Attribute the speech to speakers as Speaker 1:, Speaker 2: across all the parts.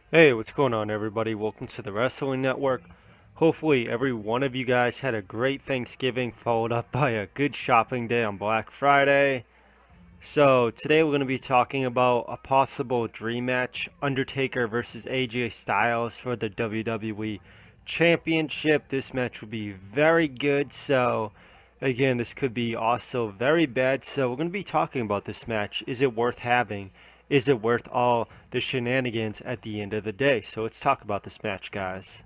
Speaker 1: Hey, what's going on, everybody? Welcome to the Wrestling Network. Hopefully, every one of you guys had a great Thanksgiving, followed up by a good shopping day on Black Friday. So, today we're going to be talking about a possible dream match Undertaker versus AJ Styles for the WWE Championship. This match will be very good. So, again, this could be also very bad. So, we're going to be talking about this match. Is it worth having? Is it worth all the shenanigans at the end of the day? So, let's talk about this match, guys.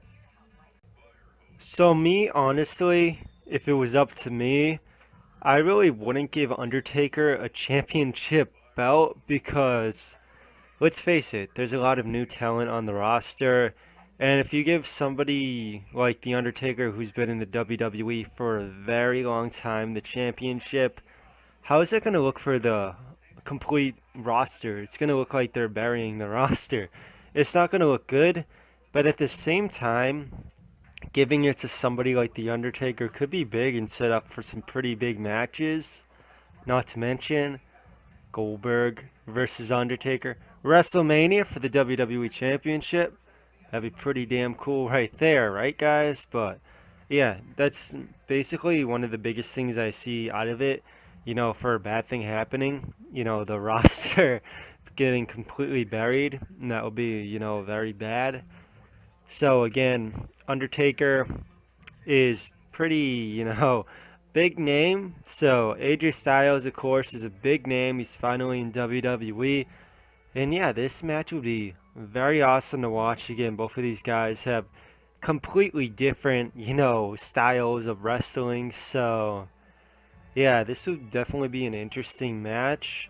Speaker 1: So, me, honestly, if it was up to me, I really wouldn't give Undertaker a championship belt because, let's face it, there's a lot of new talent on the roster. And if you give somebody like The Undertaker, who's been in the WWE for a very long time, the championship, how is it going to look for the complete roster? It's going to look like they're burying the roster. It's not going to look good, but at the same time, giving it to somebody like The Undertaker could be big and set up for some pretty big matches. Not to mention Goldberg versus Undertaker. WrestleMania for the WWE Championship. That'd be pretty damn cool right there, right, guys? But yeah, that's basically one of the biggest things I see out of it. For a bad thing happening, the roster getting completely buried, and that would be, very bad. So again, Undertaker is pretty, big name. So AJ Styles, of course, is a big name. He's finally in WWE. And yeah, this match would be very awesome to watch. Again, both of these guys have completely different, styles of wrestling. So yeah, this would definitely be an interesting match.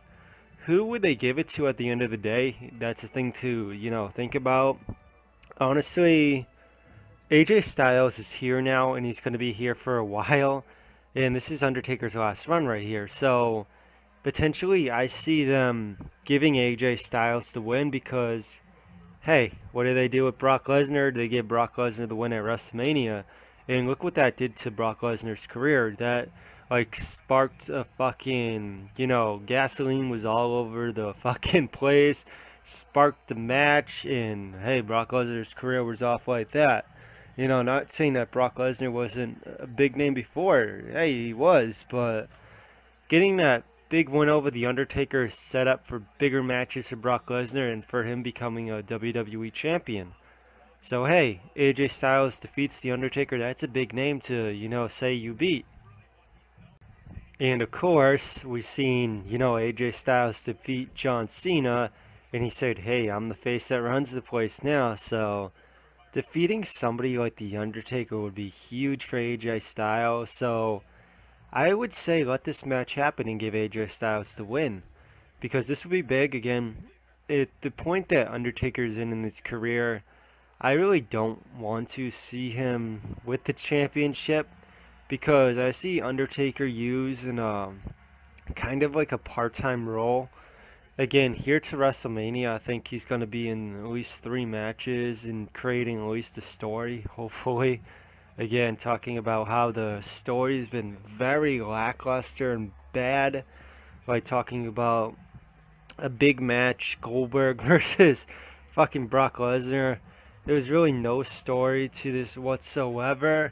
Speaker 1: Who would they give it to at the end of the day? That's a thing to, think about. Honestly, AJ Styles is here now, and he's going to be here for a while. And this is Undertaker's last run right here. So potentially, I see them giving AJ Styles the win because, hey, what did they do with Brock Lesnar? They gave Brock Lesnar the win at WrestleMania. And look what that did to Brock Lesnar's career. That, like, sparked a fucking, gasoline was all over the fucking place. Sparked the match, and hey, Brock Lesnar's career was off like that. Not saying that Brock Lesnar wasn't a big name before. Hey, he was, but getting that big win over The Undertaker is set up for bigger matches for Brock Lesnar and for him becoming a WWE champion. So hey, AJ Styles defeats The Undertaker. That's a big name to, say you beat. And of course, we've seen, AJ Styles defeat John Cena, and he said, hey, I'm the face that runs the place now. So defeating somebody like The Undertaker would be huge for AJ Styles. So I would say let this match happen and give AJ Styles the win. Because this would be big. Again, at the point that Undertaker's in his career, I really don't want to see him with the championship because I see Undertaker used in a kind of like a part-time role. Again, here to WrestleMania, I think he's going to be in at least 3 matches and creating at least a story, hopefully. Again, talking about how the story's been very lackluster and bad. Like talking about a big match, Goldberg versus fucking Brock Lesnar. There was really no story to this whatsoever.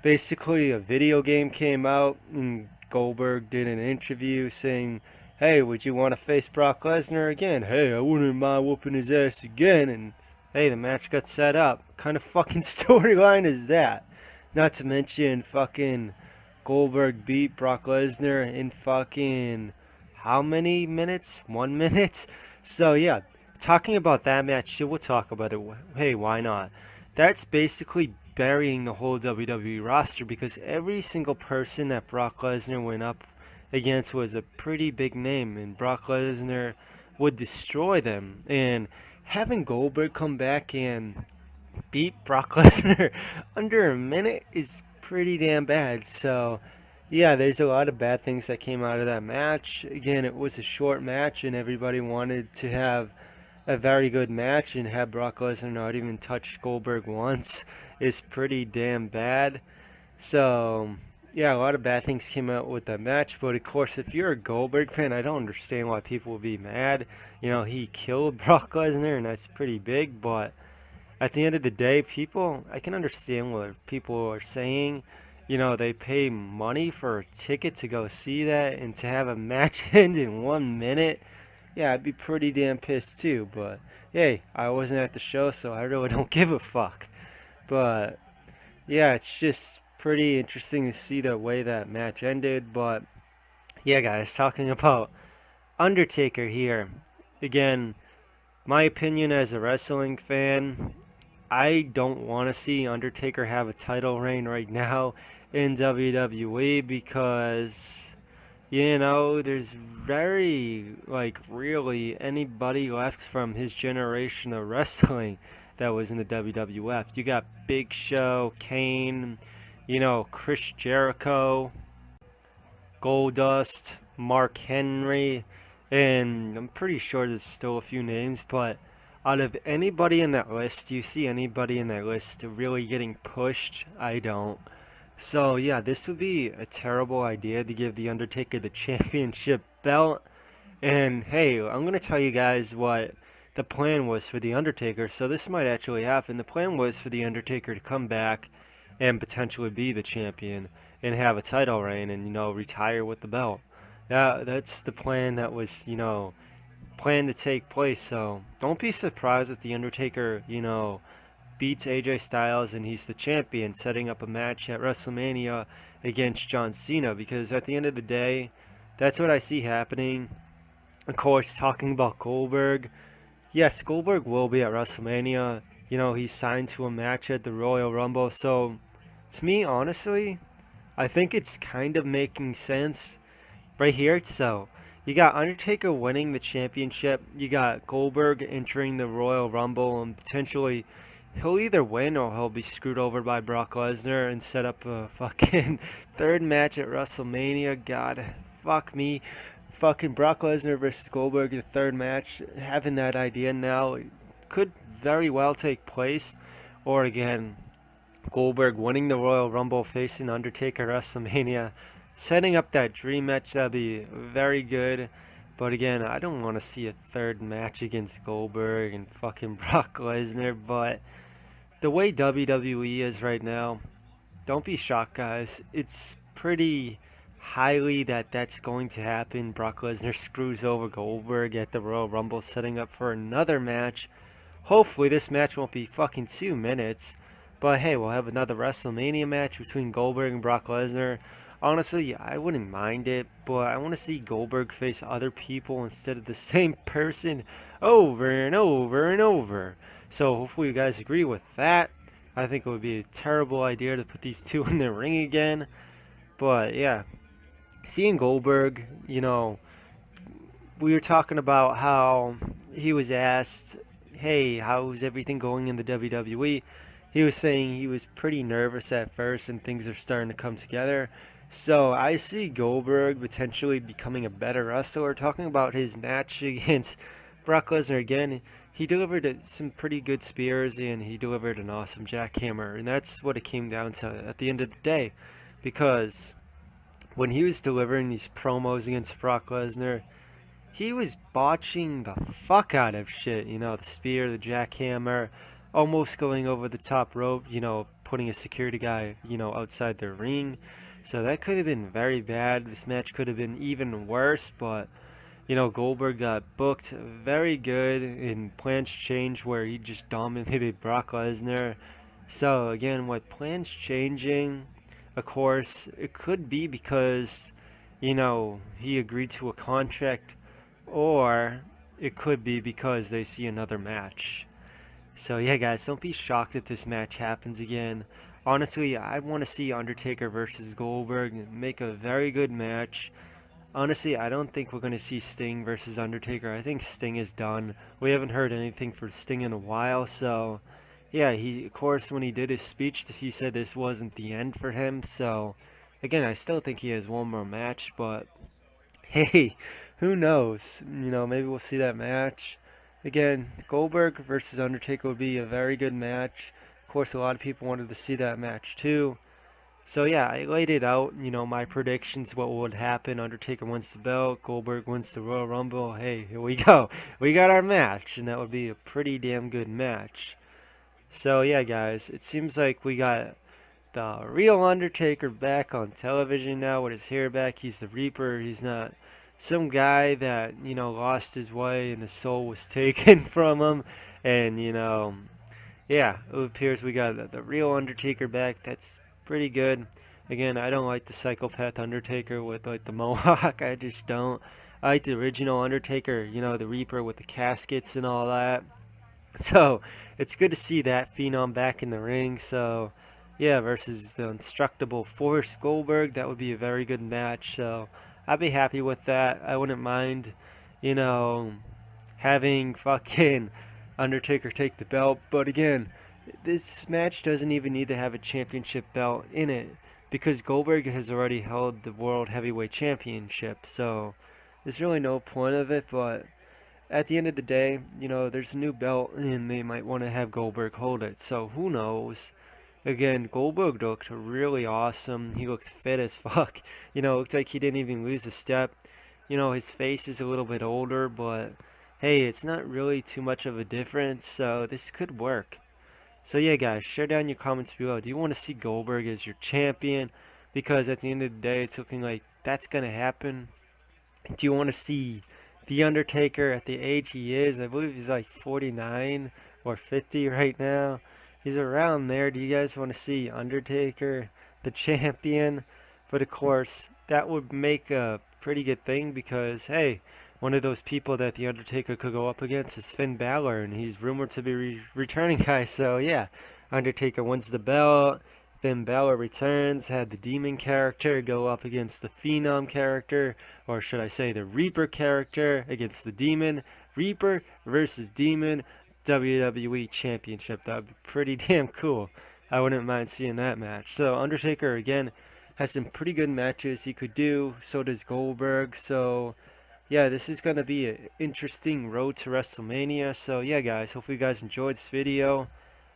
Speaker 1: Basically, a video game came out and Goldberg did an interview saying, hey, would you want to face Brock Lesnar again? Hey, I wouldn't mind whooping his ass again. And hey, the match got set up. What kind of fucking storyline is that? Not to mention, fucking Goldberg beat Brock Lesnar in fucking how many minutes? 1 minute? So yeah, talking about that match, we'll talk about it. Hey, why not? That's basically burying the whole WWE roster because every single person that Brock Lesnar went up against was a pretty big name, and Brock Lesnar would destroy them. And having Goldberg come back and beat Brock Lesnar under a minute is pretty damn bad. So, yeah, there's a lot of bad things that came out of that match. Again, it was a short match, and everybody wanted to have a very good match, and have Brock Lesnar not even touch Goldberg once is pretty damn bad. So, yeah, a lot of bad things came out with that match, but of course, if you're a Goldberg fan, I don't understand why people would be mad. He killed Brock Lesnar, and that's pretty big, but at the end of the day, I can understand what people are saying. They pay money for a ticket to go see that, and to have a match end in 1 minute. Yeah, I'd be pretty damn pissed too, but hey, I wasn't at the show, so I really don't give a fuck. But yeah, it's just pretty interesting to see the way that match ended. But yeah, guys, talking about Undertaker here. Again, my opinion as a wrestling fan, I don't want to see Undertaker have a title reign right now in WWE because, there's very, really anybody left from his generation of wrestling that was in the WWF. You got Big Show, Kane, Chris Jericho, Goldust, Mark Henry, and I'm pretty sure there's still a few names, but out of anybody in that list, do you see anybody in that list really getting pushed? I don't. So yeah, this would be a terrible idea to give The Undertaker the championship belt. And hey, I'm gonna tell you guys what the plan was for The Undertaker. So this might actually happen. The plan was for The Undertaker to come back and potentially be the champion and have a title reign and retire with the belt. That's the plan that was planned to take place. So don't be surprised if The Undertaker beats AJ Styles and he's the champion, setting up a match at WrestleMania against John Cena. Because at the end of the day, that's what I see happening. Of course, talking about Goldberg, yes, Goldberg will be at WrestleMania. He's signed to a match at the Royal Rumble. So, to me, honestly, I think it's kind of making sense right here. So, you got Undertaker winning the championship. You got Goldberg entering the Royal Rumble, and potentially he'll either win or he'll be screwed over by Brock Lesnar and set up a fucking third match at WrestleMania. God, fuck me. Fucking Brock Lesnar versus Goldberg, the third match. Having that idea now could very well take place. Or again, Goldberg winning the Royal Rumble, facing Undertaker at WrestleMania, setting up that dream match. That'd be very good. But again, I don't want to see a third match against Goldberg and fucking Brock Lesnar. But the way WWE is right now, don't be shocked, guys. It's pretty highly that that's going to happen. Brock Lesnar screws over Goldberg at the Royal Rumble, setting up for another match. Hopefully, this match won't be fucking 2 minutes. But hey, we'll have another WrestleMania match between Goldberg and Brock Lesnar. Honestly, I wouldn't mind it, but I want to see Goldberg face other people instead of the same person over and over and over. So hopefully you guys agree with that. I think it would be a terrible idea to put these two in the ring again. But yeah, seeing Goldberg, we were talking about how he was asked, hey, how's everything going in the WWE? He was saying he was pretty nervous at first and things are starting to come together. So I see Goldberg potentially becoming a better wrestler. Talking about his match against Brock Lesnar again, he delivered some pretty good spears and he delivered an awesome jackhammer. And that's what it came down to at the end of the day. Because when he was delivering these promos against Brock Lesnar, he was botching the fuck out of shit. The spear, the jackhammer, almost going over the top rope, putting a security guy, outside the ring. So that could have been very bad. This match could have been even worse, but, Goldberg got booked very good and plans changed where he just dominated Brock Lesnar. So, again, with plans changing, of course, it could be because, he agreed to a contract, or it could be because they see another match. So yeah, guys, don't be shocked if this match happens again. Honestly, I want to see Undertaker versus Goldberg make a very good match. Honestly, I don't think we're going to see Sting versus Undertaker. I think Sting is done. We haven't heard anything for Sting in a while, so yeah, of course, when he did his speech, he said this wasn't the end for him. So again, I still think he has one more match, but hey, who knows? Maybe we'll see that match. Again, Goldberg versus Undertaker would be a very good match. Of course, a lot of people wanted to see that match too. So yeah, I laid it out, my predictions, what would happen. Undertaker wins the belt, Goldberg wins the Royal Rumble. Hey, here we go. We got our match, and that would be a pretty damn good match. So yeah, guys, it seems like we got the real Undertaker back on television now with his hair back. He's the Reaper. He's not some guy that, lost his way and his soul was taken from him. And, yeah, it appears we got the real Undertaker back. That's pretty good. Again, I don't like the psychopath Undertaker with like the mohawk. I just don't. I like the original Undertaker, the Reaper with the caskets and all that. So it's good to see that Phenom back in the ring. So yeah, versus the indestructible Force Goldberg, that would be a very good match. So I'd be happy with that. I wouldn't mind, you know, having fucking Undertaker take the belt. But again, this match doesn't even need to have a championship belt in it because Goldberg has already held the World Heavyweight Championship. So there's really no point of it. But at the end of the day, there's a new belt and they might want to have Goldberg hold it. So who knows? Again, Goldberg looked really awesome. He looked fit as fuck. Looked like he didn't even lose a step. His face is a little bit older, but hey, it's not really too much of a difference, so this could work. So yeah, guys, share down your comments below. Do you want to see Goldberg as your champion? Because at the end of the day, it's looking like that's going to happen. Do you want to see The Undertaker at the age he is? I believe he's like 49 or 50 right now. He's around there. Do you guys want to see Undertaker, the champion? But of course, that would make a pretty good thing because, hey, one of those people that The Undertaker could go up against is Finn Balor, and he's rumored to be returning, guys. So, yeah, Undertaker wins the belt. Finn Balor returns, had the Demon character go up against the Phenom character, or should I say the Reaper character against the Demon. Reaper versus Demon WWE Championship. That would be pretty damn cool. I wouldn't mind seeing that match. So Undertaker, again, has some pretty good matches he could do. So does Goldberg. So yeah, this is going to be an interesting road to WrestleMania. So yeah, guys, hopefully you guys enjoyed this video.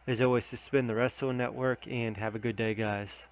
Speaker 1: As always, this has been the Wrestling Network, and have a good day, guys.